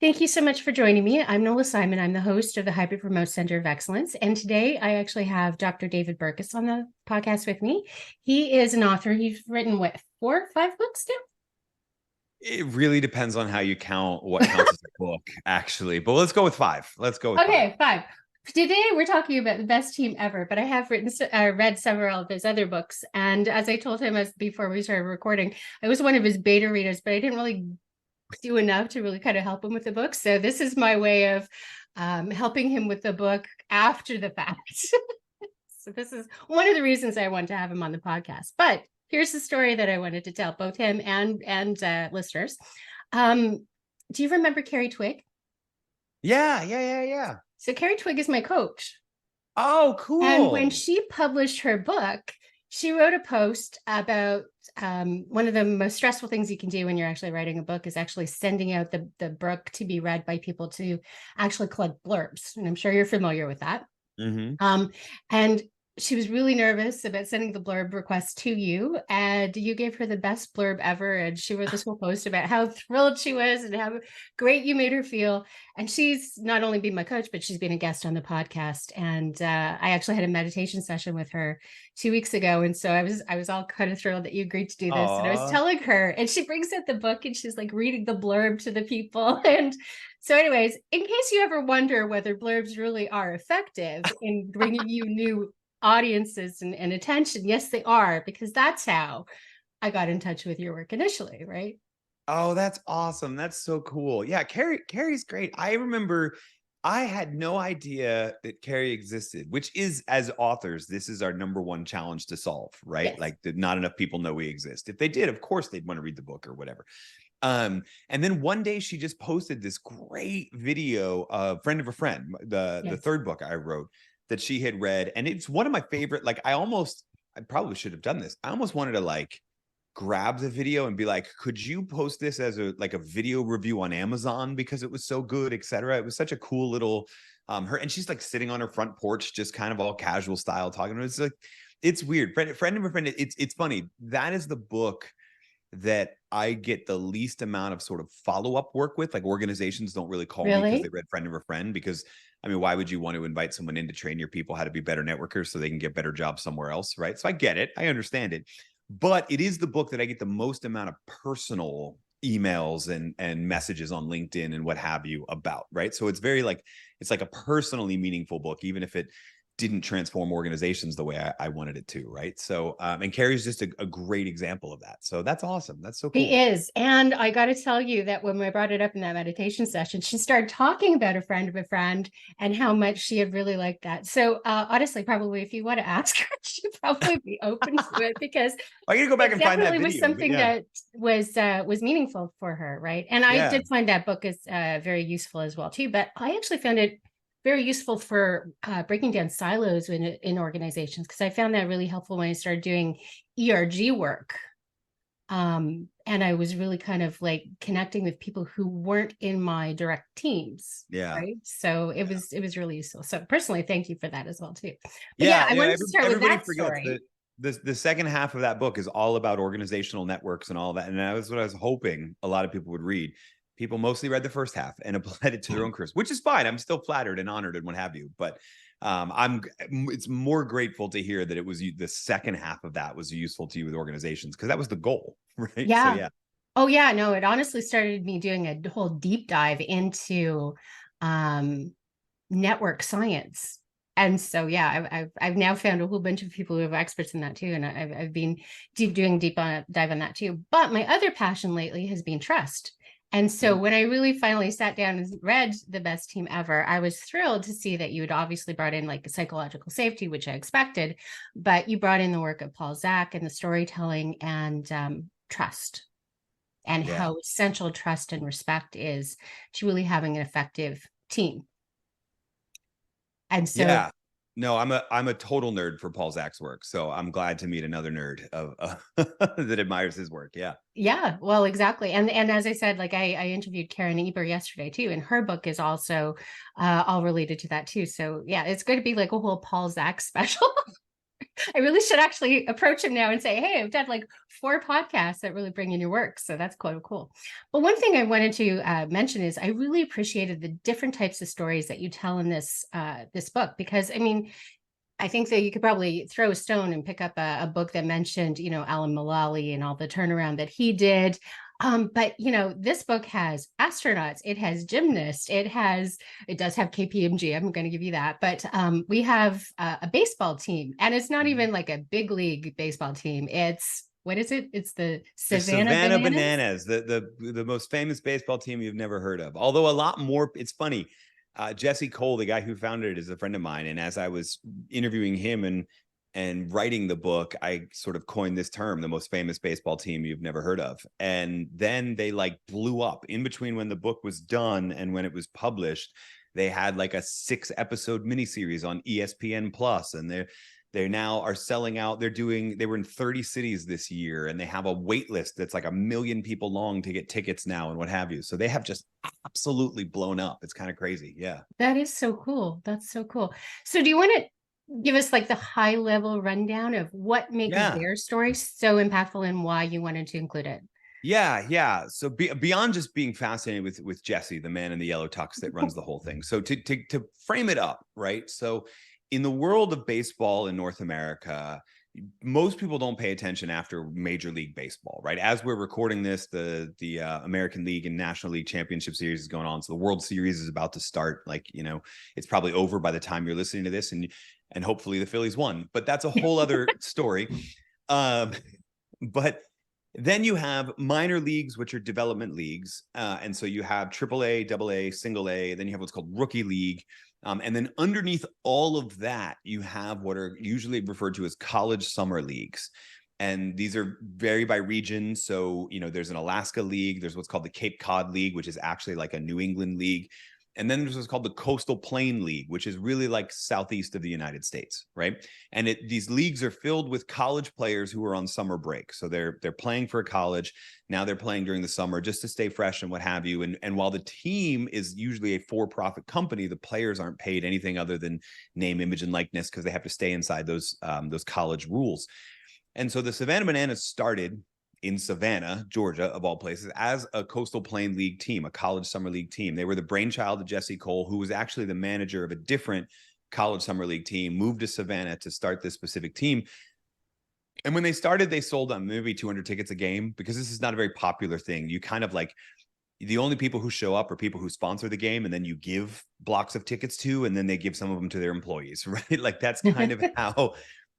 Thank you so much for joining me. I'm Nola Simon. I'm the host of the Hybrid Remote Center of Excellence. And today I actually have Dr. David Burkus on the podcast with me. He is an author. He's written, what, 4 or 5 books now? It really depends on how you count what counts as a book, actually. But let's go with five. Let's go with Okay, 5. Today we're talking about the best team ever, but I have read several of his other books. And as I told him before we started recording, I was one of his beta readers, but I didn't really do enough to really kind of help him with the book. So this is my way of helping him with the book after the fact. So this is one of the reasons I wanted to have him on the podcast. But here's the story that I wanted to tell both him and listeners. Do you remember Kerri Twigg? Yeah. So Kerri Twigg is my coach. Oh, cool. And when she published her book, she wrote a post about one of the most stressful things you can do when you're actually writing a book is actually sending out the book to be read by people to actually collect blurbs. And I'm sure you're familiar with that. Mm-hmm. And she was really nervous about sending the blurb request to you, and you gave her the best blurb ever. And she wrote this whole post about how thrilled she was and how great you made her feel. And she's not only been my coach, but she's been a guest on the podcast. And I actually had a meditation session with her 2 weeks ago. And so I was all kind of thrilled that you agreed to do this. Aww. And I was telling her, and she brings out the book and she's like reading the blurb to the people. And so anyways, in case you ever wonder whether blurbs really are effective in bringing you new audiences and attention, yes, they are, because that's how I got in touch with your work initially, right? Oh, that's awesome. That's so cool. Yeah, Kerri's great. I remember I had no idea that Kerri existed, which is, as authors, this is our number one challenge to solve, right? Yes. Like not enough people know we exist. If they did, of course, they'd want to read the book or whatever. And then one day she just posted this great video of Friend of a Friend, the third book I wrote that she had read. And it's one of my favorite, like I probably should have done this. I almost wanted to like grab the video and be like, could you post this as a video review on Amazon because it was so good, etc. It was such a cool little and she's like sitting on her front porch, just kind of all casual style talking. It's like, it's weird. Friend of a Friend. It's funny. That is the book that I get the least amount of sort of follow-up work with. Like organizations don't really call me because they read Friend of a Friend, because I mean, why would you want to invite someone in to train your people how to be better networkers so they can get better jobs somewhere else, right? So I get it. I understand it. But it is the book that I get the most amount of personal emails and messages on LinkedIn and what have you about, right? So it's very like, it's like a personally meaningful book, even if it didn't transform organizations the way I wanted it to, right? So, and Kerri's just a great example of that. So that's awesome. That's so cool. He is. And I got to tell you that when I brought it up in that meditation session, she started talking about a friend of a friend and how much she had really liked that. So honestly, probably if you want to ask her, she'd probably be open to it, because I gotta go back and find that video. Was something that was meaningful for her, right? And I did find that book is very useful as well too. But I actually found it very useful for breaking down silos in organizations, because I found that really helpful when I started doing ERG work. And I was really kind of like connecting with people who weren't in my direct teams. Yeah. Right. So it was really useful. So personally, thank you for that as well too. But I wanted to start with that story. The second half of that book is all about organizational networks and all that. And that was what I was hoping a lot of people would read. People mostly read the first half and applied it to their own careers, which is fine. I'm still flattered and honored and what have you. But it's more grateful to hear that it was the second half of that was useful to you with organizations, because that was the goal, right? Yeah. So, yeah. Oh yeah, no, it honestly started me doing a whole deep dive into network science. And so, yeah, I've now found a whole bunch of people who are experts in that too. And I've been doing deep dive on that too. But my other passion lately has been trust. And so when I really finally sat down and read The Best Team Ever, I was thrilled to see that you had obviously brought in like psychological safety, which I expected, but you brought in the work of Paul Zak and the storytelling and trust, and how essential trust and respect is to really having an effective team. And so no, I'm a total nerd for Paul Zak's work. So I'm glad to meet another nerd that admires his work. Yeah. Yeah, well, exactly. And as I said, like I interviewed Karen Eber yesterday too, and her book is also all related to that too. So yeah, it's going to be like a whole Paul Zak special. I really should actually approach him now and say, hey, I've done like 4 podcasts that really bring in your work. So that's quite cool. But one thing I wanted to mention is I really appreciated the different types of stories that you tell in this this book, because I mean, I think that you could probably throw a stone and pick up a book that mentioned, Alan Mullally and all the turnaround that he did. But this book has astronauts, it has gymnasts, it does have KPMG. I'm going to give you that. But we have a baseball team, and it's not even like a big league baseball team. It's what is it? It's the Savannah Bananas, the most famous baseball team you've never heard of. Although a lot more, it's funny. Jesse Cole, the guy who founded it, is a friend of mine. And as I was interviewing him and writing the book, I sort of coined this term, the most famous baseball team you've never heard of. And then they like blew up in between when the book was done and when it was published. They had like a 6-episode miniseries on ESPN Plus, and they now are selling out. They were in 30 cities this year, and they have a wait list that's like 1 million people long to get tickets now and what have you. So they have just absolutely blown up. It's kind of crazy. Yeah. That is so cool. That's so cool. So do you want to give us like the high level rundown of what makes their story so impactful and why you wanted to include it? Yeah. So beyond just being fascinated with Jesse, the man in the yellow tux that runs the whole thing. So to frame it up, right? So in the world of baseball in North America, most people don't pay attention after Major League Baseball, right? As we're recording this, the American League and National League Championship Series is going on. So the World Series is about to start. Like, it's probably over by the time you're listening to this, and hopefully the Phillies won. But that's a whole other story. But then you have minor leagues, which are development leagues. And so you have AAA, AA, single A. Then you have what's called rookie league. And then underneath all of that, you have what are usually referred to as college summer leagues. And these are vary by region. So, there's an Alaska league. There's what's called the Cape Cod League, which is actually like a New England league. And then there's what's called the Coastal Plain League, which is really like southeast of the United States, right? And these leagues are filled with college players who are on summer break. So they're playing for a college. Now they're playing during the summer just to stay fresh and what have you. And while the team is usually a for-profit company, the players aren't paid anything other than name, image, and likeness because they have to stay inside those college rules. And so the Savannah Bananas started in Savannah, Georgia, of all places, as a Coastal Plain League team, a college summer league team. They were the brainchild of Jesse Cole, who was actually the manager of a different college summer league team, moved to Savannah to start this specific team. And when they started, they sold maybe 200 tickets a game, because this is not a very popular thing. You kind of like, the only people who show up are people who sponsor the game, and then you give blocks of tickets to, and then they give some of them to their employees, right? Like that's kind of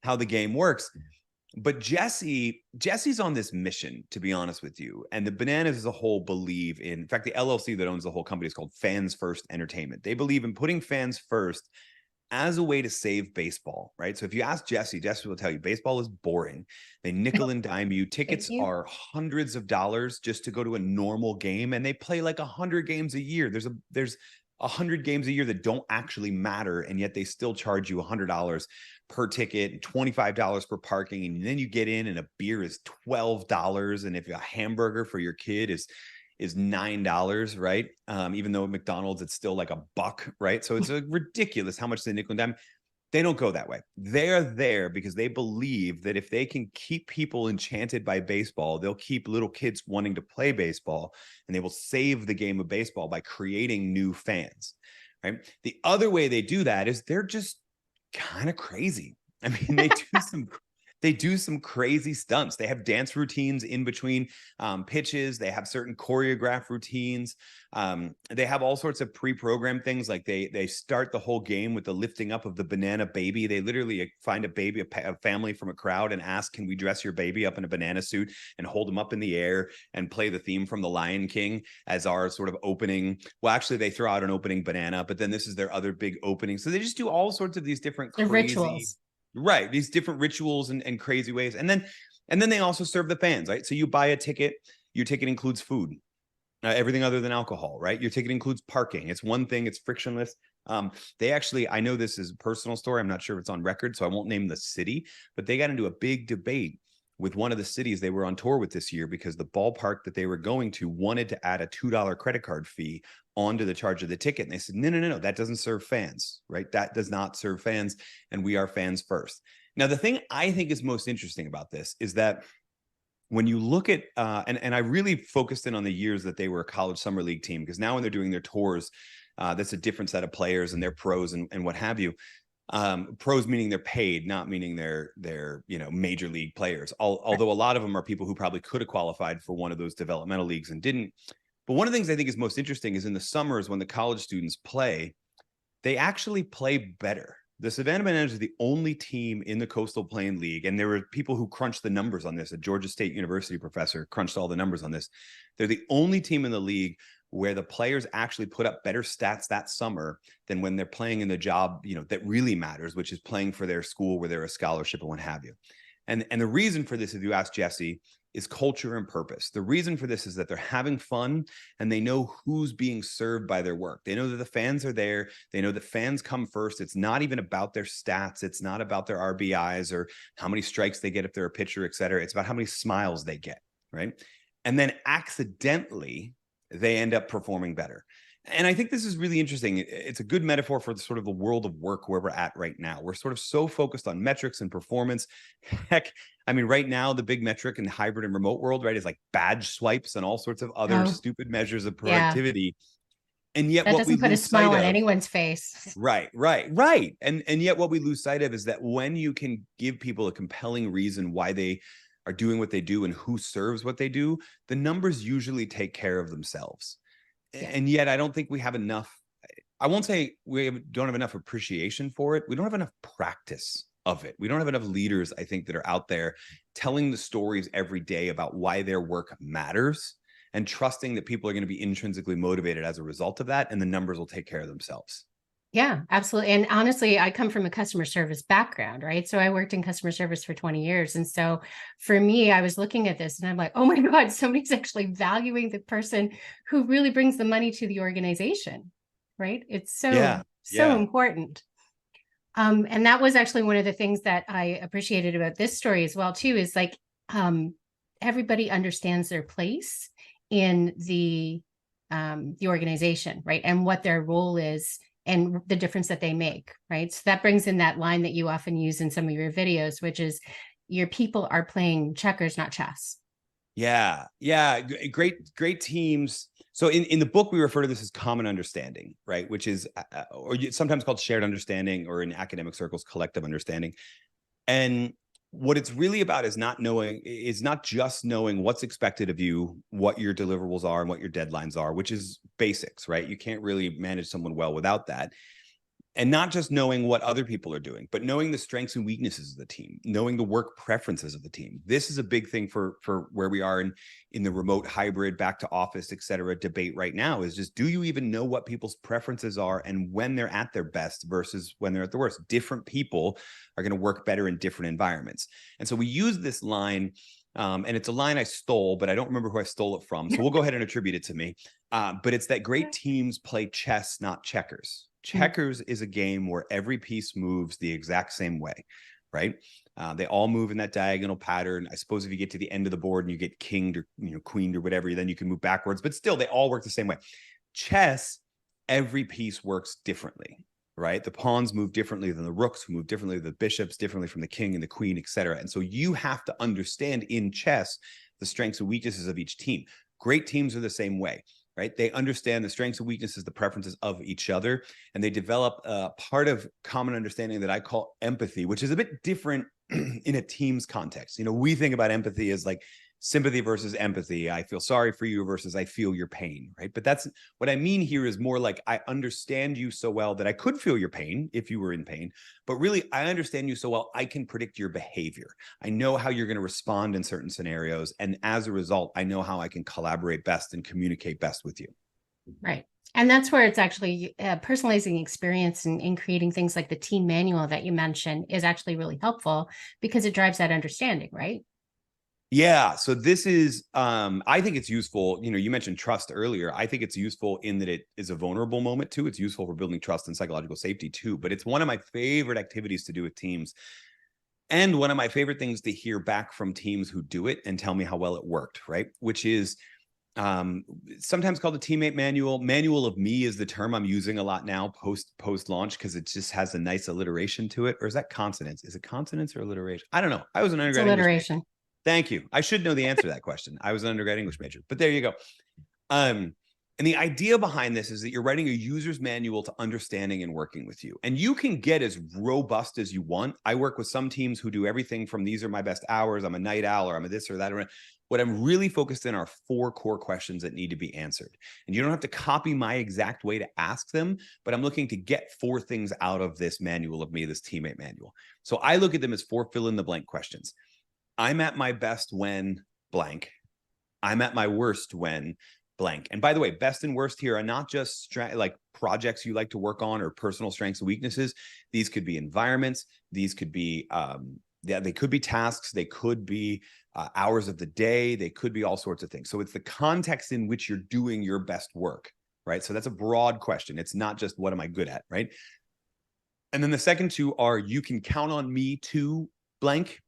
how the game works. But Jesse's on this mission, to be honest with you. And the Bananas as a whole believe in fact, the LLC that owns the whole company is called Fans First Entertainment. They believe in putting fans first as a way to save baseball, right? So if you ask Jesse will tell you baseball is boring. They nickel and dime you. Tickets are hundreds of dollars just to go to a normal game. And they play like 100 games a year. There's 100 games a year that don't actually matter. And yet they still charge you $100 per ticket and $25 for parking. And then you get in and a beer is $12. And if a hamburger for your kid is $9, right? Even though at McDonald's, it's still like $1, right? So it's ridiculous how much they nickel and dime. They don't go that way. They're there because they believe that if they can keep people enchanted by baseball, they'll keep little kids wanting to play baseball, and they will save the game of baseball by creating new fans, right? The other way they do that is they're just kind of crazy. I mean, they do some crazy stunts. They have dance routines in between pitches. They have certain choreographed routines. They have all sorts of pre-programmed things. Like they start the whole game with the lifting up of the banana baby. They literally find a family from a crowd and ask, can we dress your baby up in a banana suit and hold him up in the air and play the theme from The Lion King as our sort of opening. Well, actually, they throw out an opening banana, but then this is their other big opening. So they just do all sorts of these different crazy rituals. Right. These different rituals and crazy ways. And then they also serve the fans, right? So you buy a ticket, your ticket includes food, everything other than alcohol, right? Your ticket includes parking. It's one thing, it's frictionless. They actually, I know this is a personal story. I'm not sure if it's on record, so I won't name the city, but they got into a big debate with one of the cities they were on tour with this year, because the ballpark that they were going to wanted to add a $2 credit card fee onto the charge of the ticket. And they said, no, that doesn't serve fans, right? That does not serve fans. And we are fans first. Now, the thing I think is most interesting about this is that when you look at, and I really focused in on the years that they were a college summer league team, because now when they're doing their tours, that's a different set of players and they're pros and what have you. Pros meaning they're paid, not meaning they're major league players. Although a lot of them are people who probably could have qualified for one of those developmental leagues and didn't. But one of the things I think is most interesting is in the summers when the college students play, they actually play better. The Savannah Bananas are the only team in the Coastal Plain League, and there were people who crunched the numbers on this. A Georgia State University professor crunched all the numbers on this. They're the only team in the league where the players actually put up better stats that summer than when they're playing in the job, that really matters, which is playing for their school where they're a scholarship and what have you. And the reason for this, if you ask Jesse, is culture and purpose. The reason for this is that they're having fun and they know who's being served by their work. They know that the fans are there. They know that fans come first. It's not even about their stats. It's not about their RBIs or how many strikes they get if they're a pitcher, et cetera. It's about how many smiles they get, right? And then accidentally, they end up performing better. And I think this is really interesting. It's a good metaphor for the sort of the world of work where we're at right now. We're sort of so focused on metrics and performance. Heck, I mean, right now, the big metric in the hybrid and remote world, right, is like badge swipes and all sorts of other stupid measures of productivity. Yeah. And yet that what we doesn't put a smile on anyone's face. Right. And yet what we lose sight of is that when you can give people a compelling reason why they are doing what they do and who serves what they do, the numbers usually take care of themselves. Yeah. And yet I don't think we have enough. I won't say don't have enough appreciation for it. We don't have enough practice of it. We don't have enough leaders, I think, that are out there telling the stories every day about why their work matters and trusting that people are going to be intrinsically motivated as a result of that, and the numbers will take care of themselves. Yeah, absolutely. And honestly, I come from a customer service background, right? So I worked in customer service for 20 years. And so for me, I was looking at this and I'm like, oh my God, somebody's actually valuing the person who really brings the money to the organization, right? It's so important. And that was actually one of the things that I appreciated about this story as well, too, is like everybody understands their place in the organization, right? And what their role is and the difference that they make, right? So that brings in that line that you often use in some of your videos, which is your people are playing checkers, not chess. Yeah. Great teams. So in the book, we refer to this as common understanding, right? Which is or sometimes called shared understanding, or in academic circles, collective understanding. And what it's really about is not just knowing what's expected of you, what your deliverables are and what your deadlines are, which is basics, right? You can't really manage someone well without that. And not just knowing what other people are doing, but knowing the strengths and weaknesses of the team, knowing the work preferences of the team. This is a big thing for where we are in the remote, hybrid, back to office, et cetera, debate right now, is just, do you even know what people's preferences are and when they're at their best versus when they're at their worst? Different people are going to work better in different environments. And so we use this line, and it's a line I stole, but I don't remember who I stole it from. So we'll go ahead and attribute it to me. But it's that great teams play chess, not checkers. Checkers is a game where every piece moves the exact same way, right? They all move in that diagonal pattern. I suppose if you get to the end of the board and you get kinged or queened or whatever, then you can move backwards, but still they all work the same way. Chess, every piece works differently, right? The pawns move differently than the rooks, who move differently than the bishops, differently from the king and the queen, et cetera. And so you have to understand in chess the strengths and weaknesses of each team. Great teams are the same way, right? They understand the strengths and weaknesses, the preferences of each other, and they develop a part of common understanding that I call empathy, which is a bit different in a team's context. We think about empathy as like sympathy versus empathy. I feel sorry for you versus I feel your pain, right? But that's what I mean here is more like I understand you so well that I could feel your pain if you were in pain, but really I understand you so well I can predict your behavior. I know how you're going to respond in certain scenarios, and as a result, I know how I can collaborate best and communicate best with you. Right. And that's where it's actually personalizing experience and creating things like the team manual that you mentioned is actually really helpful because it drives that understanding, right? Yeah. So this is, I think it's useful. You mentioned trust earlier. I think it's useful in that it is a vulnerable moment too. It's useful for building trust and psychological safety too, but it's one of my favorite activities to do with teams. And one of my favorite things to hear back from teams who do it and tell me how well it worked, right? Which is sometimes called a teammate manual. Manual of me is the term I'm using a lot now post launch, because it just has a nice alliteration to it. Or is that consonants? Is it consonants or alliteration? I don't know. I was an undergrad English major. Thank you. I should know the answer to that question. I was an undergrad English major, but there you go. And the idea behind this is that you're writing a user's manual to understanding and working with you. And you can get as robust as you want. I work with some teams who do everything from these are my best hours, I'm a night owl, or I'm a this or that. What I'm really focused in are 4 core questions that need to be answered. And you don't have to copy my exact way to ask them, but I'm looking to get 4 things out of this manual of me, this teammate manual. So I look at them as 4 fill in the blank questions. I'm at my best when blank. I'm at my worst when blank. And by the way, best and worst here are not just like projects you like to work on or personal strengths and weaknesses. These could be environments. These could be, they could be tasks. They could be hours of the day. They could be all sorts of things. So it's the context in which you're doing your best work, right? So that's a broad question. It's not just what am I good at, right? And then the second 2 are you can count on me to blank,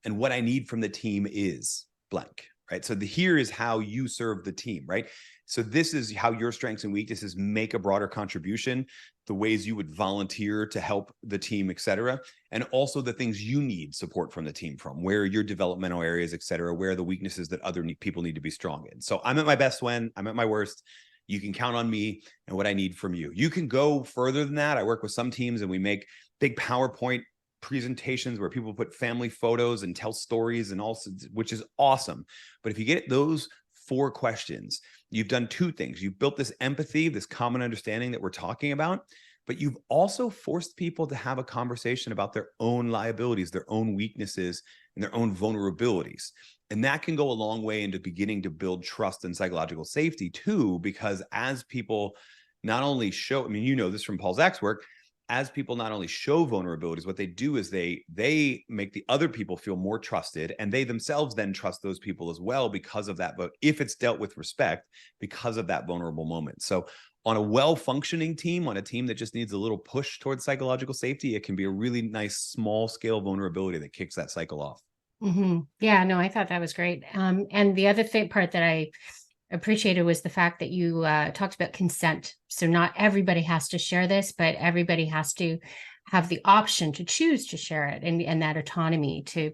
and what I need from the team is blank. Right. So here is how you serve the team, right? So this is how your strengths and weaknesses make a broader contribution, the ways you would volunteer to help the team, et cetera. And also the things you need support from the team from, where are your developmental areas, et cetera, where are the weaknesses that other people need to be strong in. So I'm at my best when, I'm at my worst. You can count on me and what I need from you. You can go further than that. I work with some teams and we make big PowerPoint presentations where people put family photos and tell stories and also, which is awesome. But if you get those 4 questions, you've done 2 things. You've built this empathy, this common understanding that we're talking about, but you've also forced people to have a conversation about their own liabilities, their own weaknesses, and their own vulnerabilities. And that can go a long way into beginning to build trust and psychological safety too, because as people not only show, I mean, you know this from Paul Zach's work, as people not only show vulnerabilities, what they do is they make the other people feel more trusted, and they themselves then trust those people as well because of that. But if it's dealt with respect, because of that vulnerable moment. So on a well-functioning team, on a team that just needs a little push towards psychological safety, it can be a really nice small scale vulnerability that kicks that cycle off. Mm-hmm. Yeah, no, I thought that was great. And the other part that I appreciated was the fact that you talked about consent. So not everybody has to share this, but everybody has to have the option to choose to share it, and that autonomy to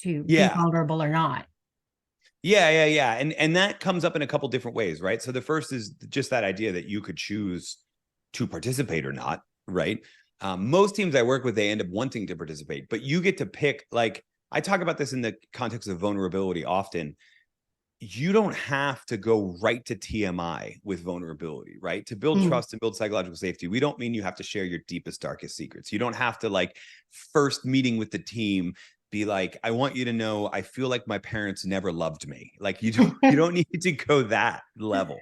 be vulnerable or not. Yeah. And that comes up in a couple different ways, right? So the first is just that idea that you could choose to participate or not, right? Most teams I work with, they end up wanting to participate, but you get to pick. Like I talk about this in the context of vulnerability often. You don't have to go right to TMI with vulnerability, right? To build trust and build psychological safety, we don't mean you have to share your deepest, darkest secrets. You don't have to, like, first meeting with the team, be like, I want you to know, I feel like my parents never loved me. Like you don't need to go that level.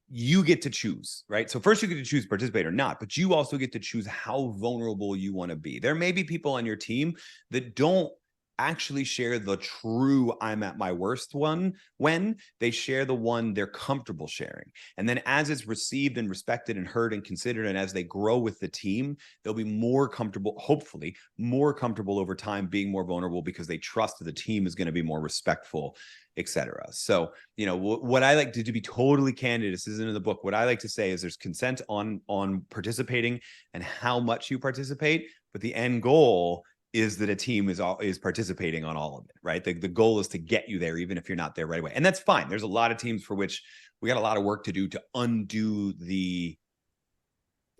You get to choose, right? So first you get to choose participate or not, but you also get to choose how vulnerable you want to be. There may be people on your team that don't actually share the true I'm at my worst one when they share the one they're comfortable sharing. And then as it's received and respected and heard and considered, and as they grow with the team, they'll be more comfortable, hopefully more comfortable over time being more vulnerable because they trust that the team is going to be more respectful, etc. So, you know, what I like to be totally candid, this isn't in the book. What I like to say is there's consent on participating and how much you participate, but the end goal is that a team is participating on all of it, right? The goal is to get you there, even if you're not there right away. And that's fine. There's a lot of teams for which we got a lot of work to do to undo the,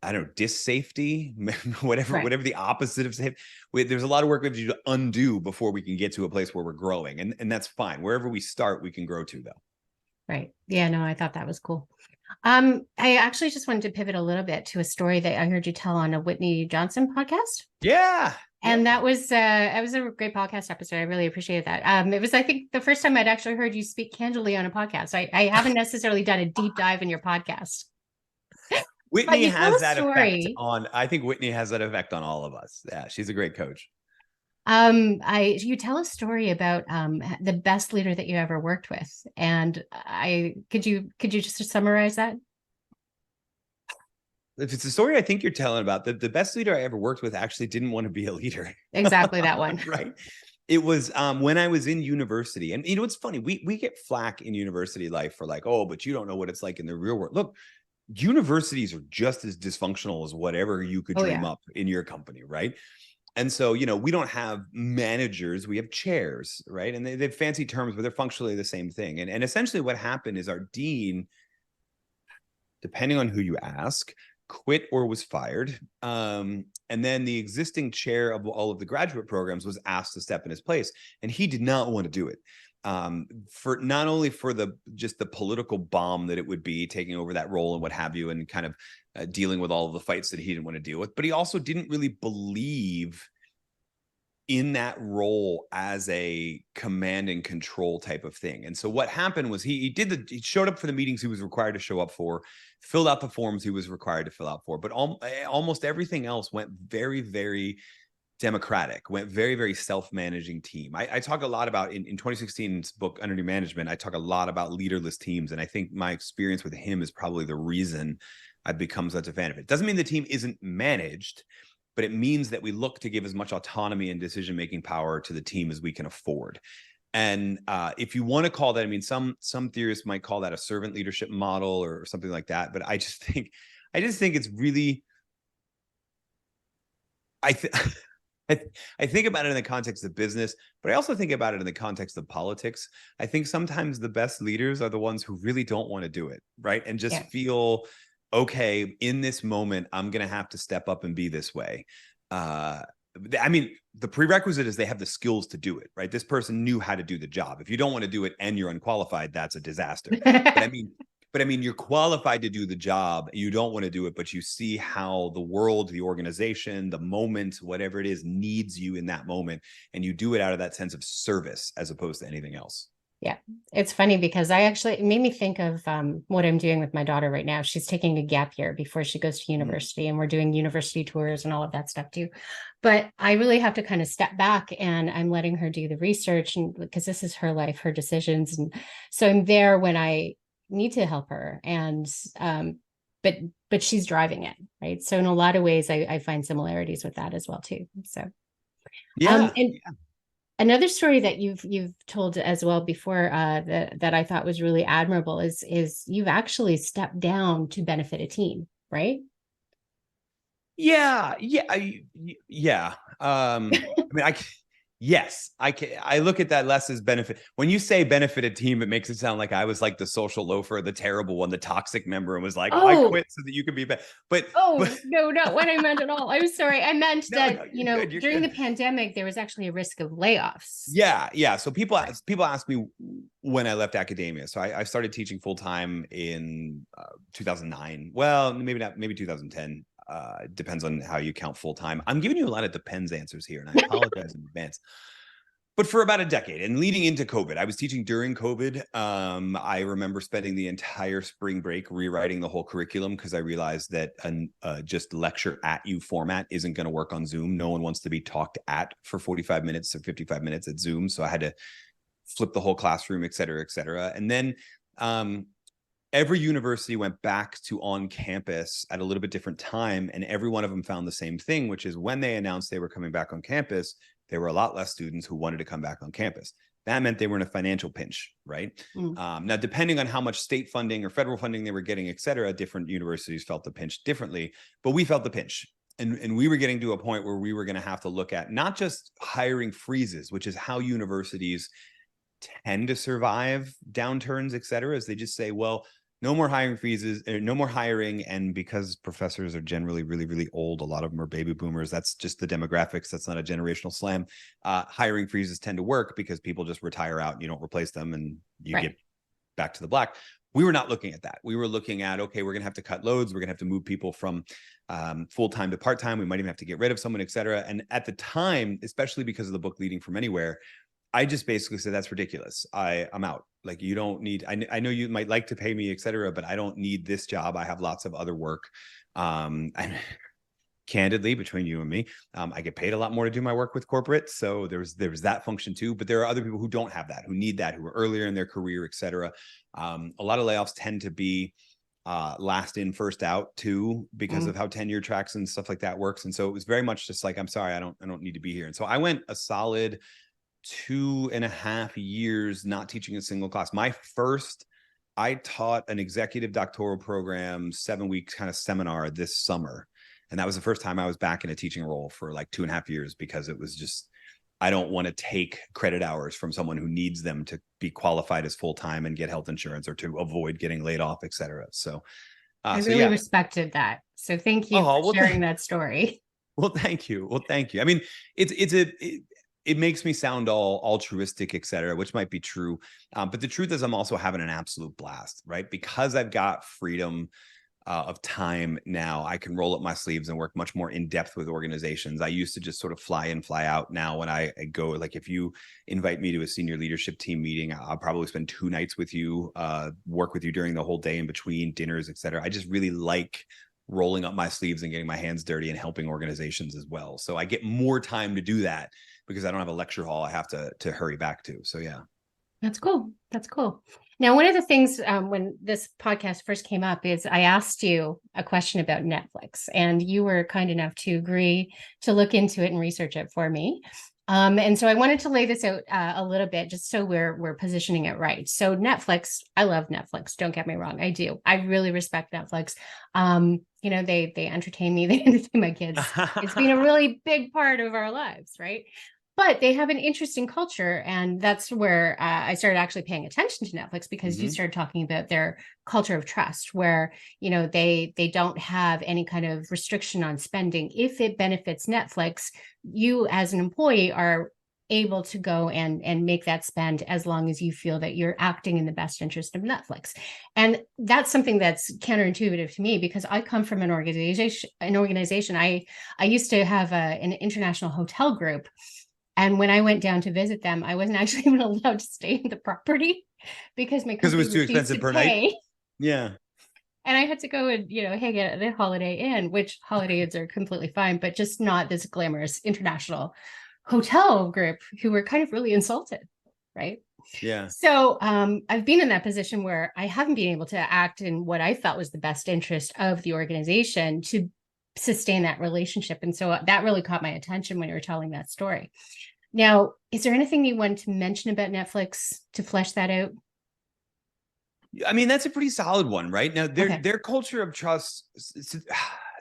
I don't know, dis-safety, whatever the opposite of safe. There's a lot of work we have to do to undo before we can get to a place where we're growing. And that's fine. Wherever we start, we can grow to, though. Right. Yeah, no, I thought that was cool. I actually just wanted to pivot a little bit to a story that I heard you tell on a Whitney Johnson podcast. Yeah. And that was a great podcast episode. I really appreciated that. It was, I think, the first time I'd actually heard you speak candidly on a podcast. I haven't necessarily done a deep dive in your podcast. Whitney has that effect on, I think Whitney has that effect on all of us. Yeah, she's a great coach. You tell a story about the best leader that you ever worked with. And could you just summarize that? if it's a story I think you're telling about, the best leader I ever worked with actually didn't want to be a leader. Exactly that one. Right. It was when I was in university. And you know, it's funny, we get flack in university life for like, oh, but you don't know what it's like in the real world. Look, universities are just as dysfunctional as whatever you could dream up in your company, right? And so, you know, we don't have managers, we have chairs, right? And they have fancy terms, but they're functionally the same thing. And essentially what happened is our dean, depending on who you ask, quit or was fired. And then the existing chair of all of the graduate programs was asked to step in his place, and he did not want to do it. For not only for just the political bomb that it would be taking over that role and what have you, and kind of dealing with all of the fights that he didn't want to deal with, but he also didn't really believe in that role as a command and control type of thing. And so what happened was he showed up for the meetings he was required to show up for, filled out the forms he was required to fill out for, but almost everything else went very, very democratic, went very, very self-managing team. I talk a lot about in 2016's book, Under New Management, I talk a lot about leaderless teams. And I think my experience with him is probably the reason I've become such a fan of it. Doesn't mean the team isn't managed, but it means that we look to give as much autonomy and decision-making power to the team as we can afford. And if you want to call that, I mean, some theorists might call that a servant leadership model or something like that. But I just think it's really, I think about it in the context of business, but I also think about it in the context of politics. I think sometimes the best leaders are the ones who really don't want to do it, right? And just feel, okay, in this moment, I'm going to have to step up and be this way. I mean, the prerequisite is they have the skills to do it, right? This person knew how to do the job. If you don't want to do it and you're unqualified, that's a disaster. But I mean, you're qualified to do the job. You don't want to do it, but you see how the world, the organization, the moment, whatever it is, needs you in that moment. And you do it out of that sense of service as opposed to anything else. Yeah, it's funny because it made me think of what I'm doing with my daughter right now. She's taking a gap year before she goes to university, and we're doing university tours and all of that stuff too. But I really have to kind of step back, and I'm letting her do the research, and because this is her life, her decisions. And so I'm there when I need to help her. And but she's driving it, right? So in a lot of ways, I find similarities with that as well too. So another story that you've told as well before that I thought was really admirable is you've actually stepped down to benefit a team, right? Yeah. I mean, yes, I look at that less as benefit. When you say benefit a team, it makes it sound like I was like the social loafer, the terrible one, the toxic member, and was like, I quit so that you could be better. But no, not what I meant at all. I'm sorry. I meant that, during the pandemic, there was actually a risk of layoffs. Yeah. So people ask me when I left academia. So I started teaching full time in 2009. Well, maybe 2010. Depends on how you count full time. I'm giving you a lot of depends answers here, and I apologize in advance. But for about a decade and leading into COVID, I was teaching during COVID. I remember spending the entire spring break rewriting the whole curriculum because I realized that just lecture at you format isn't going to work on Zoom. No one wants to be talked at for 45 minutes or 55 minutes at Zoom. So I had to flip the whole classroom, et cetera, et cetera. And then every university went back to on campus at a little bit different time. And every one of them found the same thing, which is when they announced they were coming back on campus, there were a lot less students who wanted to come back on campus. That meant they were in a financial pinch, right? Now, depending on how much state funding or federal funding they were getting, et cetera, different universities felt the pinch differently, but we felt the pinch. And we were getting to a point where we were going to have to look at not just hiring freezes, which is how universities tend to survive downturns, et cetera, is they just say, well, no more hiring freezes, no more hiring. And because professors are generally really, really old, a lot of them are baby boomers. That's just the demographics. That's not a generational slam. Hiring freezes tend to work because people just retire out and you don't replace them and you get back to the black. We were not looking at that. We were looking at, okay, we're going to have to cut loads. We're going to have to move people from full-time to part-time. We might even have to get rid of someone, et cetera. And at the time, especially because of the book Leading from Anywhere, I just basically said, that's ridiculous. I'm out. Like, you don't need, I know you might like to pay me, et cetera, but I don't need this job. I have lots of other work. And candidly, between you and me, I get paid a lot more to do my work with corporate. So there's that function too, but there are other people who don't have that, who need that, who are earlier in their career, et cetera. A lot of layoffs tend to be last in, first out too, because of how tenure tracks and stuff like that works. And so it was very much just like, I'm sorry, I don't need to be here. And so I went a solid 2.5 years not teaching a single class. I taught an executive doctoral program, 7 weeks kind of seminar this summer. And that was the first time I was back in a teaching role for like 2.5 years, because it was just, I don't want to take credit hours from someone who needs them to be qualified as full-time and get health insurance, or to avoid getting laid off, et cetera. So, I really respected that. So thank you for sharing that story. Well, thank you. I mean, it makes me sound all altruistic, et cetera, which might be true. But the truth is I'm also having an absolute blast, right? Because I've got freedom of time now, I can roll up my sleeves and work much more in depth with organizations. I used to just sort of fly in, fly out. Now, when I go, like if you invite me to a senior leadership team meeting, I'll probably spend 2 nights with you, work with you during the whole day in between dinners, et cetera. I just really like rolling up my sleeves and getting my hands dirty and helping organizations as well. So I get more time to do that because I don't have a lecture hall I have to hurry back to. So yeah. That's cool. That's cool. Now, one of the things when this podcast first came up is I asked you a question about Netflix, and you were kind enough to agree to look into it and research it for me. And so I wanted to lay this out a little bit, just so we're positioning it right. So Netflix, I love Netflix. Don't get me wrong, I do. I really respect Netflix. They entertain me, they entertain my kids. It's been a really big part of our lives, right? But they have an interesting culture, and that's where I started actually paying attention to Netflix, because you started talking about their culture of trust, where they don't have any kind of restriction on spending. If it benefits Netflix, you as an employee are able to go and make that spend, as long as you feel that you're acting in the best interest of Netflix. And that's something that's counterintuitive to me, because I come from an organization. I used to have an international hotel group. And when I went down to visit them, I wasn't actually even allowed to stay in the property because my company it was too expensive per night. Yeah. And I had to go and, hang out at the Holiday Inn, which Holiday Inns are completely fine, but just not this glamorous international hotel group who were kind of really insulted. Right. Yeah. So I've been in that position where I haven't been able to act in what I felt was the best interest of the organization to sustain that relationship. And so that really caught my attention when you were telling that story. Now, is there anything you want to mention about Netflix to flesh that out? I mean, that's a pretty solid one, right? Now, their culture of trust,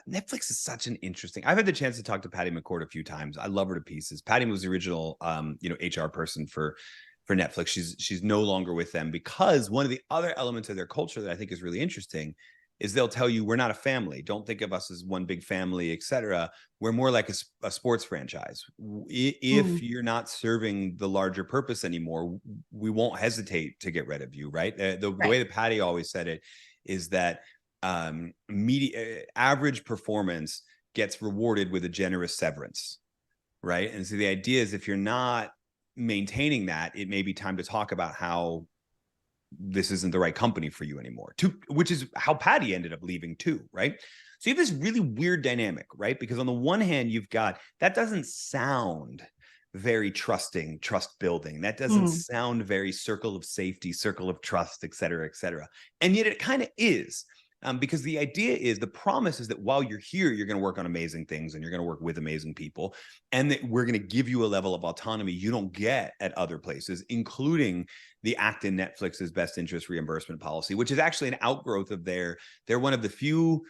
Netflix is such an interesting. I've had the chance to talk to Patty McCord a few times. I love her to pieces. Patty was the original, HR person for Netflix. She's no longer with them, because one of the other elements of their culture that I think is really interesting is they'll tell you, we're not a family. Don't think of us as one big family, et cetera. We're more like a sports franchise. If you're not serving the larger purpose anymore, we won't hesitate to get rid of you, right? The way that Patty always said it is that average performance gets rewarded with a generous severance, right? And so the idea is, if you're not maintaining that, it may be time to talk about how this isn't the right company for you anymore, which is how Patty ended up leaving too, right? So you have this really weird dynamic, right? Because on the one hand, you've got, that doesn't sound very trusting, trust building. That doesn't sound very circle of safety, circle of trust, et cetera, et cetera. And yet it kind of is. Because the idea is, the promise is that while you're here, you're going to work on amazing things and you're going to work with amazing people, and that we're going to give you a level of autonomy you don't get at other places, including the act in Netflix's best interest reimbursement policy, which is actually an outgrowth of they're one of the few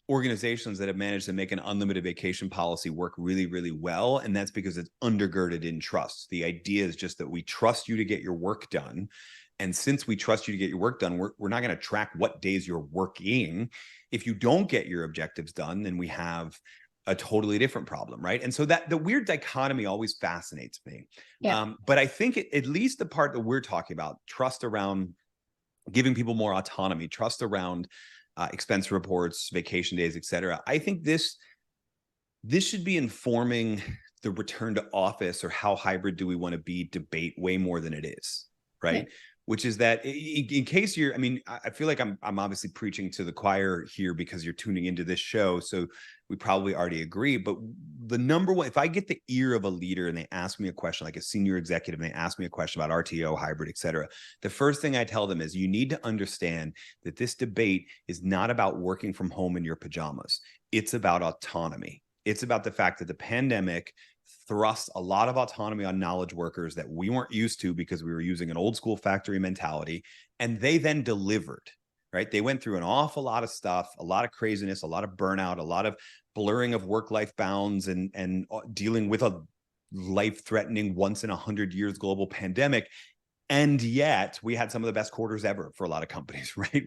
organizations that have managed to make an unlimited vacation policy work really, really well. And that's because it's undergirded in trust. The idea is just that we trust you to get your work done. And since we trust you to get your work done, we're not going to track what days you're working. If you don't get your objectives done, then we have a totally different problem, right? And so that the weird dichotomy always fascinates me. Yeah. But I think at least the part that we're talking about, trust around giving people more autonomy, trust around expense reports, vacation days, et cetera. I think this should be informing the return to office, or how hybrid do we want to be, debate way more than it is, right? Yeah. which is that in case you're, I mean, I feel like I'm obviously preaching to the choir here because you're tuning into this show. So we probably already agree, but the number one, if I get the ear of a leader and they ask me a question, like a senior executive, and they ask me a question about RTO, hybrid, et cetera, the first thing I tell them is you need to understand that this debate is not about working from home in your pajamas. It's about autonomy. It's about the fact that the pandemic thrust a lot of autonomy on knowledge workers that we weren't used to because we were using an old school factory mentality. And they then delivered, right? They went through an awful lot of stuff, a lot of craziness, a lot of burnout, a lot of blurring of work-life bounds, and dealing with a life-threatening once in 100 years global pandemic. And yet we had some of the best quarters ever for a lot of companies, right?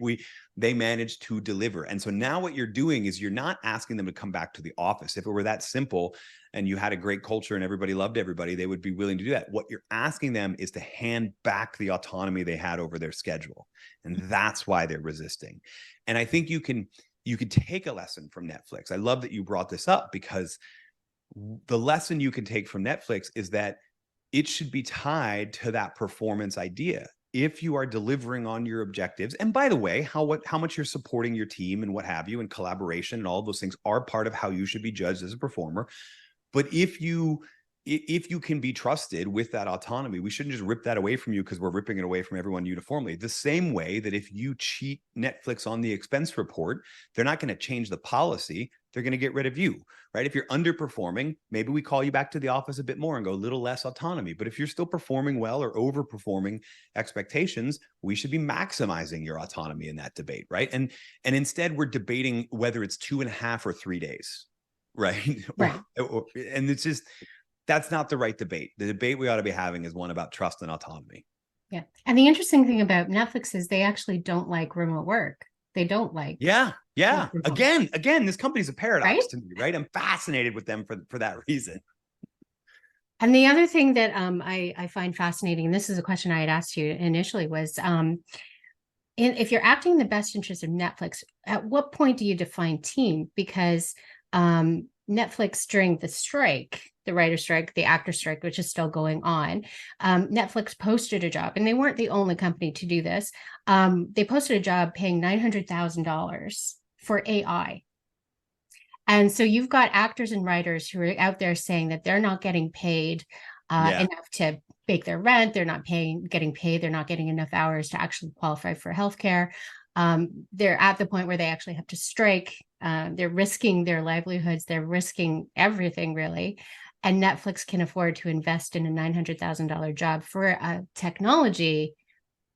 They managed to deliver. And so now what you're doing is you're not asking them to come back to the office. If it were that simple and you had a great culture and everybody loved everybody, they would be willing to do that. What you're asking them is to hand back the autonomy they had over their schedule. And that's why they're resisting. And I think you can take a lesson from Netflix. I love that you brought this up, because the lesson you can take from Netflix is that it should be tied to that performance idea. If you are delivering on your objectives, and by the way, how much you're supporting your team and what have you, and collaboration and all of those things are part of how you should be judged as a performer. But if you can be trusted with that autonomy, we shouldn't just rip that away from you because we're ripping it away from everyone uniformly. The same way that if you cheat Netflix on the expense report, they're not going to change the policy. They're going to get rid of you, right? If you're underperforming, maybe we call you back to the office a bit more and go a little less autonomy. But if you're still performing well or overperforming expectations, we should be maximizing your autonomy in that debate, right? And instead, we're debating whether it's 2.5 or 3 days, right? Right. And it's just, that's not the right debate. The debate we ought to be having is one about trust and autonomy. Yeah. And the interesting thing about Netflix is they actually don't like remote work. They don't like. Yeah. Again, this company's a paradox, right? To me, right? I'm fascinated with them for that reason. And the other thing that I find fascinating, and this is a question I had asked you initially, was if you're acting in the best interest of Netflix, at what point do you define team? Because Netflix, during the strike, the writer strike, the actor strike, which is still going on, Netflix posted a job, and they weren't the only company to do this. They posted a job paying $900,000 for AI. And so you've got actors and writers who are out there saying that they're not getting paid enough to make their rent. They're not getting paid. They're not getting enough hours to actually qualify for healthcare. They're at the point where they actually have to strike. They're risking their livelihoods. They're risking everything, really. And Netflix can afford to invest in a $900,000 job for a technology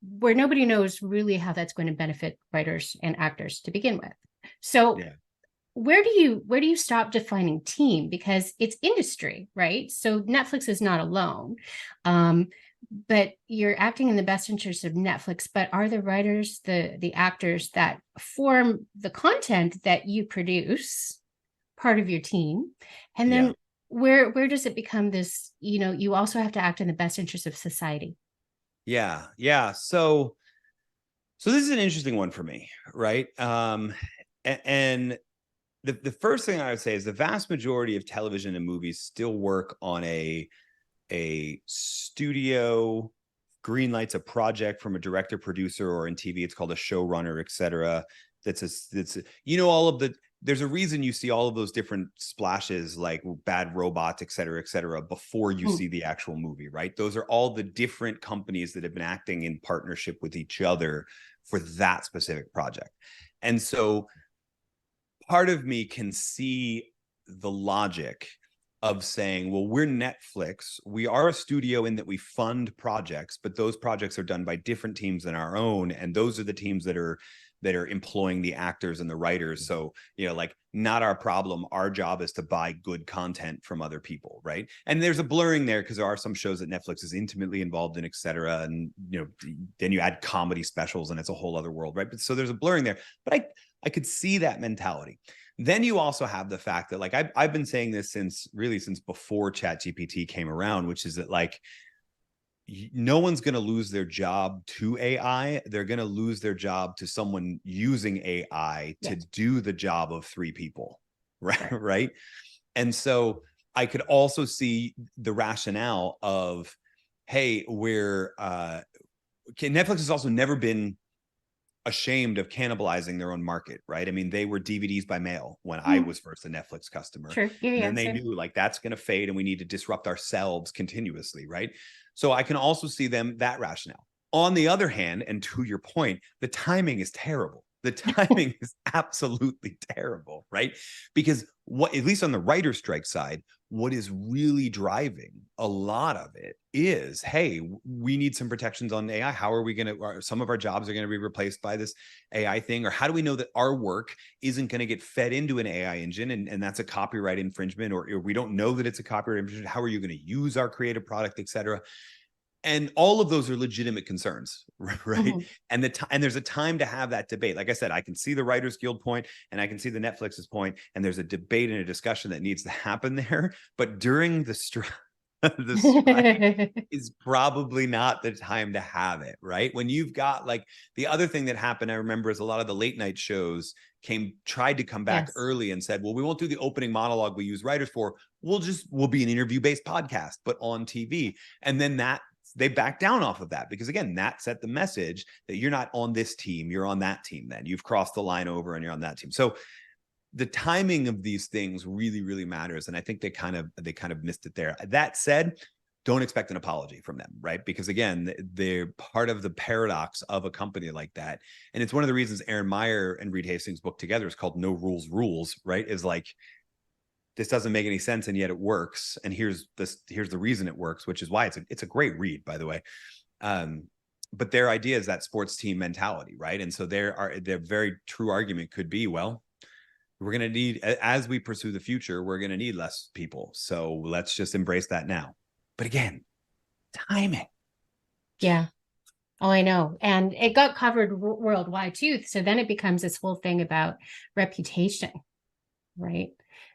where nobody knows really how that's going to benefit writers and actors to begin with. So where do you stop defining team? Because it's industry, right? So Netflix is not alone. But you're acting in the best interest of Netflix, but are the writers, the actors that form the content that you produce part of your team? And then where does it become this, you also have to act in the best interest of society? Yeah. So this is an interesting one for me, right? And the first thing I would say is the vast majority of television and movies still work on a studio greenlights a project from a director producer, or in TV it's called a showrunner, etc. There's a reason you see all of those different splashes like Bad Robot, et cetera, before you see the actual movie, right? Those are all the different companies that have been acting in partnership with each other for that specific project. And so part of me can see the logic of saying, well, we're Netflix. We are a studio in that we fund projects, but those projects are done by different teams than our own. And those are the teams that are employing the actors and the writers. So, not our problem. Our job is to buy good content from other people, right? And there's a blurring there because there are some shows that Netflix is intimately involved in, et cetera. And, then you add comedy specials and it's a whole other world, right? But so there's a blurring there. But I could see that mentality. Then you also have the fact that, like, I've been saying this since before ChatGPT came around, which is that, like, no one's going to lose their job to AI. They're going to lose their job to someone using AI to do the job of 3 people, right? And so I could also see the rationale of, hey, we're Netflix has also never been ashamed of cannibalizing their own market, right? I mean, they were DVDs by mail when I was first a Netflix customer. Sure. Yeah, and yeah, then they same. knew like that's going to fade and we need to disrupt ourselves continuously, right? So I can also see them that rationale. On the other hand, and to your point, the timing is terrible. The timing is absolutely terrible, right? Because what, at least on the writer strike side, what is really driving a lot of it is, hey, we need some protections on AI. How are we going to, some of our jobs are going to be replaced by this AI thing? Or how do we know that our work isn't going to get fed into an AI engine and that's a copyright infringement, or we don't know that it's a copyright infringement? How are you going to use our creative product, et cetera? And all of those are legitimate concerns, right? Mm-hmm. And there's a time to have that debate. Like I said, I can see the Writers Guild point and I can see the Netflix's point, and there's a debate and a discussion that needs to happen there. But during the strike is probably not the time to have it, right? When you've got like the other thing that happened, I remember, is a lot of the late night shows tried to come back early and said, well, we won't do the opening monologue we use writers for. We'll be an interview-based podcast, but on TV. And then they backed down off of that because, again, that set the message that you're not on this team, you're on that team. Then you've crossed the line over and you're on that team. So the timing of these things really, really matters. And I think they kind of missed it there. That said, don't expect an apology from them, right? Because again, they're part of the paradox of a company like that. And it's one of the reasons Aaron Meyer and Reed Hastings' book together is called No Rules Rules, right? Is like, this doesn't make any sense, and yet it works. And here's the reason it works, which is why it's a great read, by the way. But their idea is that sports team mentality, right? And so their very true argument could be, well, we're going to need, as we pursue the future, we're going to need less people. So let's just embrace that now. But again, timing. Yeah. Oh, I know. And it got covered worldwide too. So then it becomes this whole thing about reputation, right?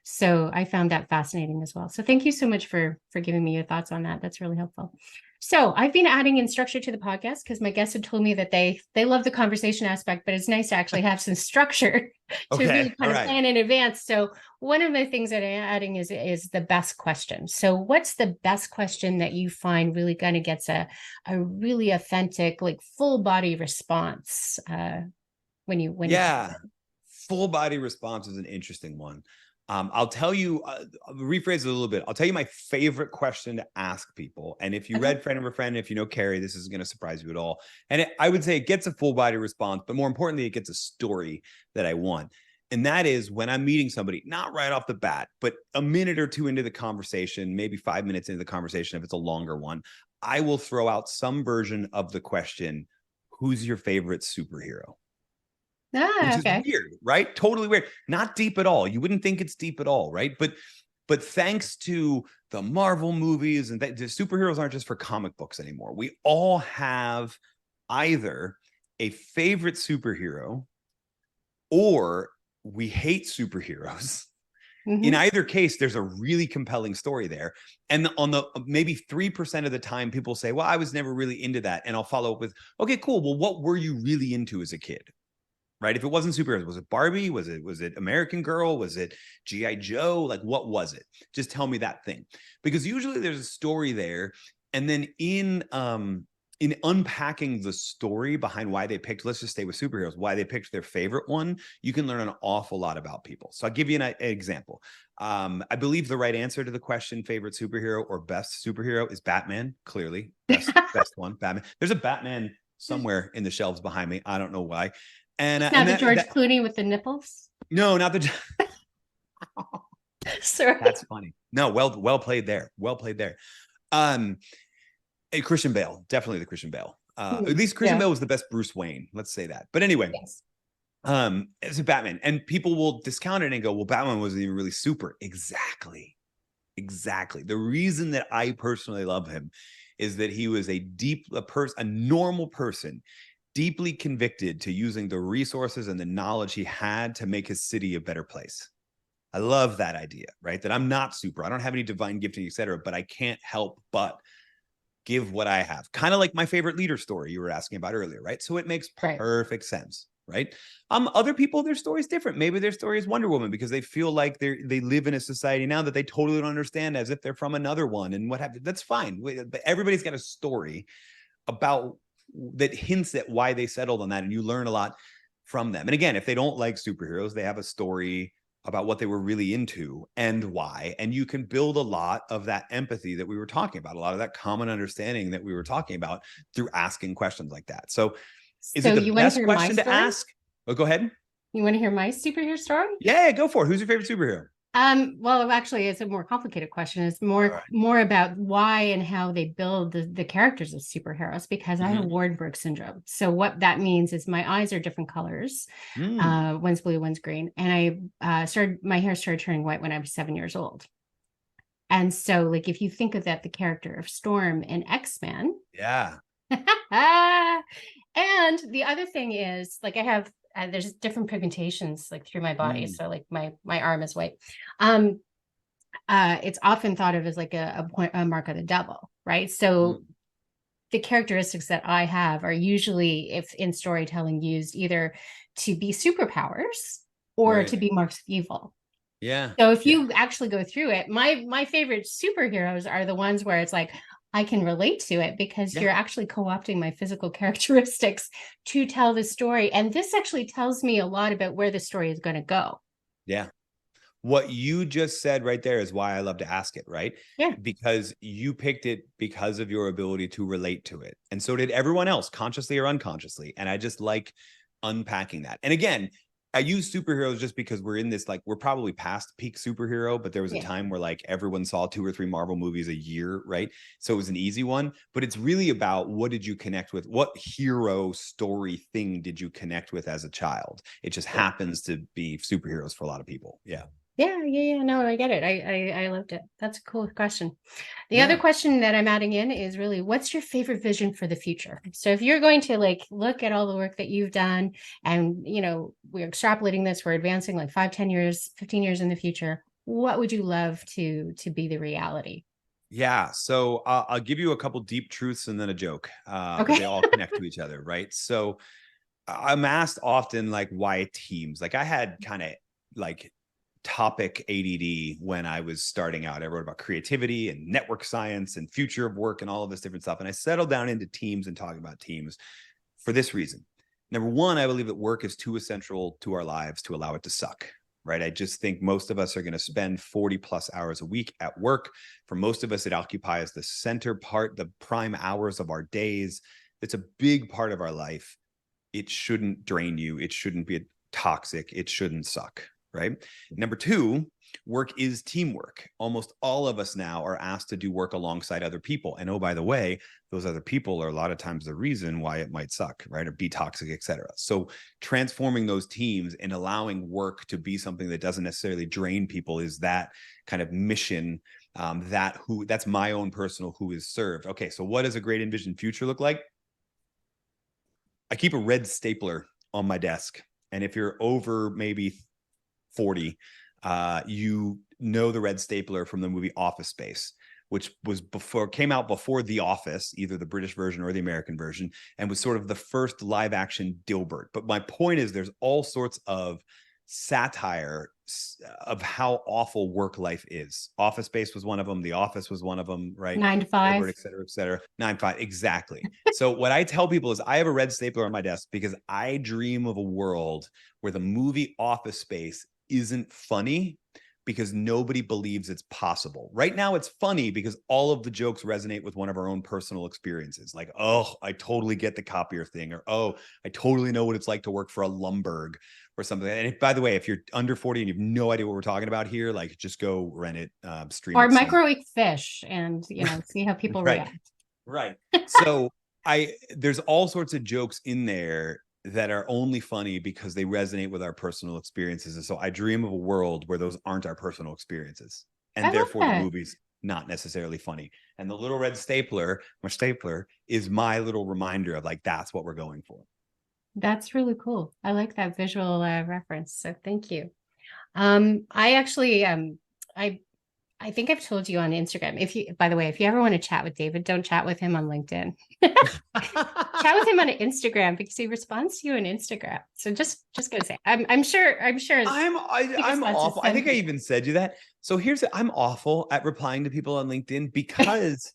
So I found that fascinating as well. So thank you so much for giving me your thoughts on that. That's really helpful. So I've been adding in structure to the podcast because my guests had told me that they love the conversation aspect, but it's nice to actually have some structure to really kind of plan in advance. So one of the things that I'm adding is the best question. So what's the best question that you find really kind of gets a really authentic, like full body response when you full body response is an interesting one. I'll tell you, I'll rephrase it a little bit. I'll tell you my favorite question to ask people. And if you read Friend of a Friend, if you know Kerri, this isn't going to surprise you at all. And I would say it gets a full body response, but more importantly, it gets a story that I want. And that is when I'm meeting somebody, not right off the bat, but a minute or two into the conversation, maybe 5 minutes into the conversation, if it's a longer one, I will throw out some version of the question, who's your favorite superhero? Which is weird, right? Totally weird. Not deep at all. You wouldn't think it's deep at all, right? But thanks to the Marvel movies and the superheroes aren't just for comic books anymore. We all have either a favorite superhero or we hate superheroes. Mm-hmm. In either case, there's a really compelling story there. And on the maybe 3% of the time, people say, well, I was never really into that. And I'll follow up with, okay, cool. Well, what were you really into as a kid? Right? If it wasn't superheroes, was it Barbie? Was it American Girl? Was it G.I. Joe? Like, what was it? Just tell me that thing. Because usually there's a story there. And then in unpacking the story behind why they picked, let's just stay with superheroes, why they picked their favorite one, you can learn an awful lot about people. So I'll give you an example. I believe the right answer to the question, favorite superhero or best superhero, is Batman. Clearly, best one, Batman. There's a Batman somewhere in the shelves behind me. I don't know why. And not the George Clooney with the nipples. No, not the. Sorry, that's funny. No, well played there. Well played there. Christian Bale, definitely the Christian Bale. At least Christian Bale was the best Bruce Wayne. Let's say that. But anyway, it's a Batman, and people will discount it and go, "Well, Batman wasn't even really super." Exactly. The reason that I personally love him is that he was a normal person, deeply convicted to using the resources and the knowledge he had to make his city a better place. I love that idea, right? That I'm not super, I don't have any divine gifting, etc., but I can't help but give what I have. Kind of like my favorite leader story you were asking about earlier, right? So it makes perfect sense, right? Other people, their story is different. Maybe their story is Wonder Woman because they feel like they live in a society now that they totally don't understand, as if they're from another one and what have you. That's fine. But everybody's got a story about that hints at why they settled on that, and you learn a lot from them. And again, if they don't like superheroes, they have a story about what they were really into and why. And you can build a lot of that empathy that we were talking about, a lot of that common understanding that we were talking about through asking questions like that. So is it the best question to ask? Oh, go ahead. You want to hear my superhero story? Yeah, go for it. Who's your favorite superhero? Well, actually, it's a more complicated question. It's more about why and how they build the characters of superheroes, because I have Wardenburg syndrome. So what that means is my eyes are different colors. One's blue, one's green. And my hair started turning white when I was 7 years old. And so, like, if you think of that, the character of Storm in X-Men. Yeah. And the other thing is, like, I have there's different pigmentations like through my body. So like my arm is white. It's often thought of as like a mark of the devil, right? So the characteristics that I have are usually, if in storytelling, used either to be superpowers or to be marks of evil. Yeah. So if you actually go through it, my favorite superheroes are the ones where it's like, I can relate to it because you're actually co-opting my physical characteristics to tell the story. And this actually tells me a lot about where the story is going to go. Yeah. What you just said right there is why I love to ask it, right? Yeah. Because you picked it because of your ability to relate to it. And so did everyone else, consciously or unconsciously. And I just like unpacking that. And again, I use superheroes just because we're in this, like, we're probably past peak superhero, but there was a time where like everyone saw 2 or 3 Marvel movies a year, right? So it was an easy one, but it's really about what did you connect with? What hero story thing did you connect with as a child? It just happens to be superheroes for a lot of people. Yeah. Yeah. No, I get it. I loved it. That's a cool question. The other question that I'm adding in is really, what's your favorite vision for the future? So if you're going to like look at all the work that you've done and, you know, we're extrapolating this, we're advancing like 5, 10 years, 15 years in the future, what would you love to be the reality? Yeah. So I'll give you a couple deep truths and then a joke. But they all connect to each other, right? So I'm asked often, like, why teams? Like, I had kind of like topic ADD when I was starting out. I wrote about creativity and network science and future of work and all of this different stuff. And I settled down into teams and talking about teams for this reason. Number one, I believe that work is too essential to our lives to allow it to suck, right? I just think most of us are going to spend 40 plus hours a week at work. For most of us, it occupies the center part, the prime hours of our days. It's a big part of our life. It shouldn't drain you. It shouldn't be toxic. It shouldn't suck. Right. Number two, work is teamwork. Almost all of us now are asked to do work alongside other people. And oh, by the way, those other people are a lot of times the reason why it might suck, right? Or be toxic, et cetera. So transforming those teams and allowing work to be something that doesn't necessarily drain people is that kind of mission. That's my own personal who is served. Okay. So what does a great envisioned future look like? I keep a red stapler on my desk. And if you're over maybe 40, you know the red stapler from the movie Office Space, which came out before The Office, either the British version or the American version, and was sort of the first live action Dilbert. But my point is, there's all sorts of satire of how awful work life is. Office Space was one of them. The Office was one of them, right? 9 to 5, Dilbert, et cetera, et cetera. 9 to 5, exactly. So what I tell people is I have a red stapler on my desk because I dream of a world where the movie Office Space isn't funny because nobody believes it's possible. Right now, it's funny because all of the jokes resonate with one of our own personal experiences. Like, oh, I totally get the copier thing, or oh, I totally know what it's like to work for a Lumberg or something. And by the way, if you're under 40 and you have no idea what we're talking about here, like, just go rent it, stream or it microwave fish, and see how people react. Right. So there's all sorts of jokes in there that are only funny because they resonate with our personal experiences. And so I dream of a world where those aren't our personal experiences. And therefore the movie's not necessarily funny. And the little red stapler, my stapler, is my little reminder of like, that's what we're going for. That's really cool. I like that visual reference. So thank you. I actually, I think I've told you on Instagram. By the way, if you ever want to chat with David, don't chat with him on LinkedIn. Chat with him on Instagram because he responds to you on Instagram. So just gonna say, I'm sure. I'm awful. I think I even said you that. So I'm awful at replying to people on LinkedIn because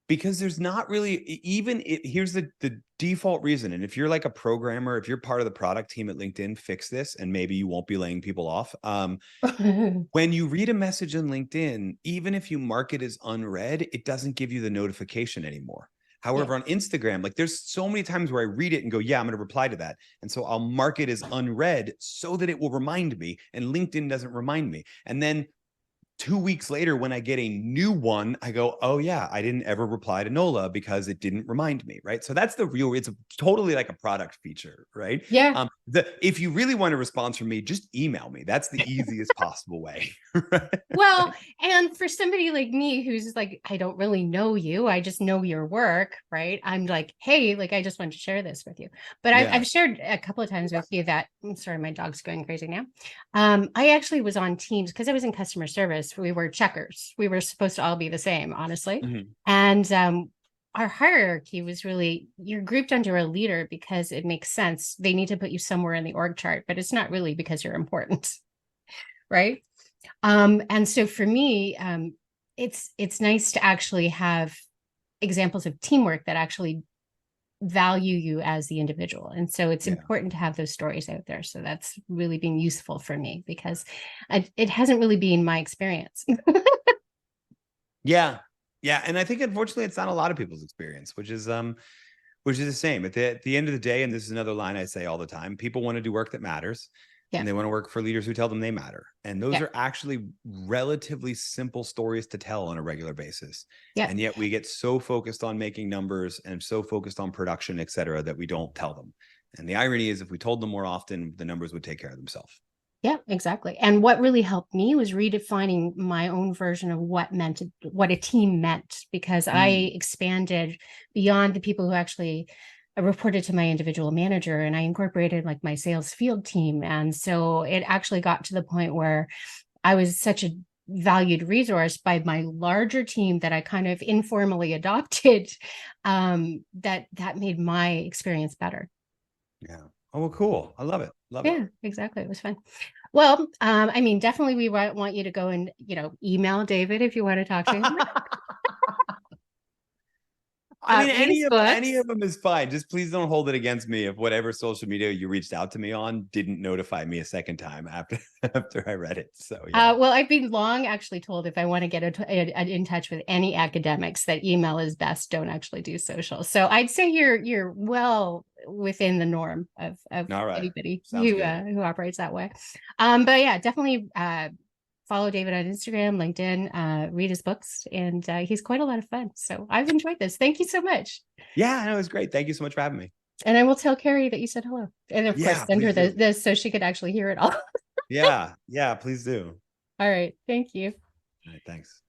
Because there's not really here's the default reason. And if you're like a programmer, if you're part of the product team at LinkedIn, fix this and maybe you won't be laying people off. When you read a message on LinkedIn, even if you mark it as unread, it doesn't give you the notification anymore. However, on Instagram, like there's so many times where I read it and go, yeah, I'm going to reply to that. And so I'll mark it as unread so that it will remind me, and LinkedIn doesn't remind me. And then 2 weeks later, when I get a new one, I go, oh yeah, I didn't ever reply to Nola because it didn't remind me, right? So that's the real, it's totally like a product feature, right? Yeah. If you really want a response from me, just email me. That's the easiest possible way. Right? Well, and for somebody like me who's like, I don't really know you, I just know your work, right? I'm like, hey, like I just want to share this with you. But I've shared a couple of times with you that, I'm sorry, my dog's going crazy now. I actually was on teams because I was in customer service. We were checkers. We were supposed to all be the same, honestly. Mm-hmm. And our hierarchy was really, you're grouped under a leader because it makes sense. They need to put you somewhere in the org chart, but it's not really because you're important, right? And so for me, it's nice to actually have examples of teamwork that actually value you as the individual. And so it's important to have those stories out there. So that's really been useful for me because it hasn't really been my experience. Yeah. And I think unfortunately it's not a lot of people's experience, which is the same. At the end of the day, and this is another line I say all the time, people want to do work that matters. And they want to work for leaders who tell them they matter. And those are actually relatively simple stories to tell on a regular basis. And yet we get so focused on making numbers and so focused on production, et cetera, that we don't tell them. And the irony is if we told them more often, the numbers would take care of themselves. Yeah, exactly. And what really helped me was redefining my own version of what a team meant, because I expanded beyond the people who actually reported to my individual manager, and I incorporated like my sales field team. And so it actually got to the point where I was such a valued resource by my larger team that I kind of informally adopted, that made my experience better. Yeah. Oh, well, cool. I love it. Love it. Yeah, exactly. It was fun. Well, I mean, definitely we want you to go and, email David if you want to talk to him. I mean, any of them is fine. Just please don't hold it against me if whatever social media you reached out to me on didn't notify me a second time after I read it. So yeah. Well, I've been long actually told if I want to get in touch with any academics that email is best. Don't actually do social. So I'd say you're well within the norm of anybody who operates that way. But yeah, definitely follow David on Instagram, LinkedIn, read his books, and he's quite a lot of fun. So I've enjoyed this. Thank you so much. Yeah, it was great. Thank you so much for having me. And I will tell Kerri that you said hello. And of course, send her this so she could actually hear it all. Yeah, please do. All right. Thank you. All right, thanks.